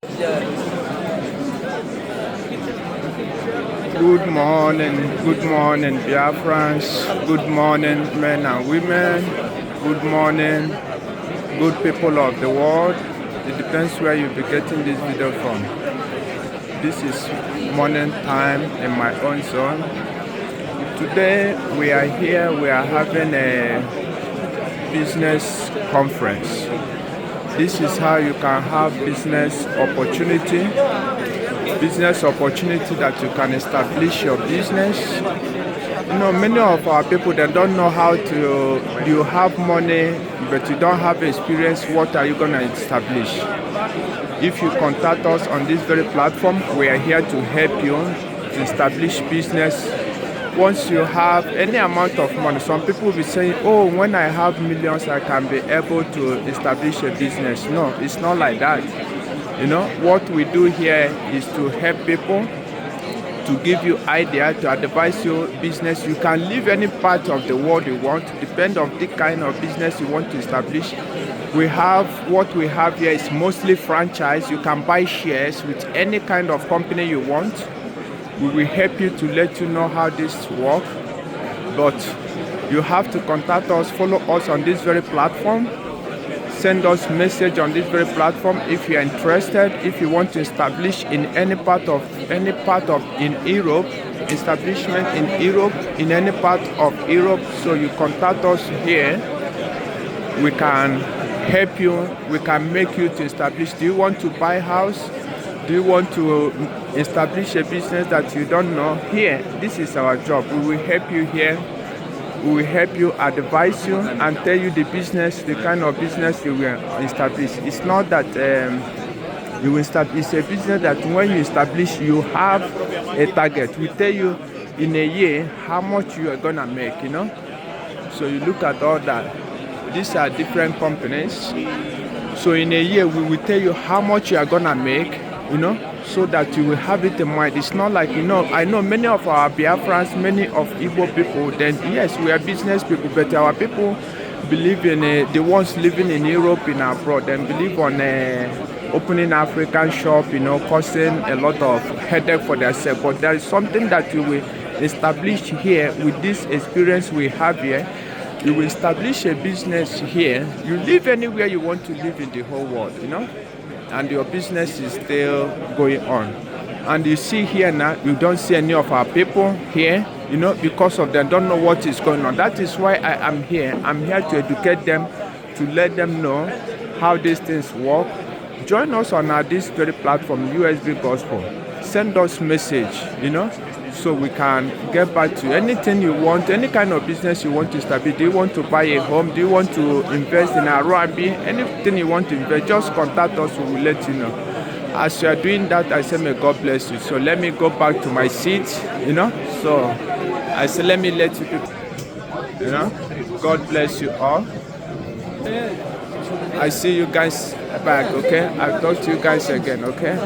Good morning, Biafrans. Good morning, men and women. Good morning, good people of the world. It depends where you'll be getting this video from. This is morning time in my own zone. Today we are here, we are having a business conference. This is how you can have business opportunity that you can establish your business. You know, many of our people, they don't know how to, you have money, but you don't have experience. What are you going to establish? If you contact us on this very platform, we are here to help you to establish business. Once you have any amount of money, some people will be saying, oh, when I have millions, I can be able to establish a business. No, it's not like that. You know, what we do here is to help people, to give you idea, to advise you business. You can live any part of the world you want, depend on the kind of business you want to establish. What we have here is mostly franchise. You can buy shares with any kind of company you want. We will help you to let you know how this works. But you have to contact us, follow us on this very platform. Send us message on this very platform if you are interested. If you want to establish in any part of in Europe, establishment in Europe, in any part of Europe, so you contact us here. We can help you. We can make you to establish. Do you want to buy a house? Do you want to establish a business that you don't know? Here, this is our job. We will help you here. We will help you, advise you, and tell you the business, the kind of business you will establish. It's not that you will establish. It's a business that when you establish, you have a target. We tell you in a year how much you are gonna make. You know, so you look at all that. These are different companies. So in a year, we will tell you how much you are gonna make. You know, so that you will have it in mind. It's not like, you know, I know many of our Biafrans, many of Igbo people, then yes, we are business people, but our people believe in the ones living in Europe, in abroad, and believe on opening African shop, you know, causing a lot of headache for themselves. But there is something that you will establish here with this experience we have here. You will establish a business here. You live anywhere you want to live in the whole world, you know, and your business is still going on. And you see here now, you don't see any of our people here, you know, because of them don't know what is going on. That is why I am here. I'm here to educate them, to let them know how these things work. Join us on this very platform, USB Gospel. Send us message, you know, so we can get back to you. Anything you want, any kind of business you want to establish. Do you want to buy a home? Do you want to invest in a Arabi? Anything you want to invest, just contact us, we will let you know. As you are doing that, I say may God bless you. So let me go back to my seat, you know. So I say let me let you people, you know. God bless you all. I see you guys back, okay? I'll talk to you guys again, okay?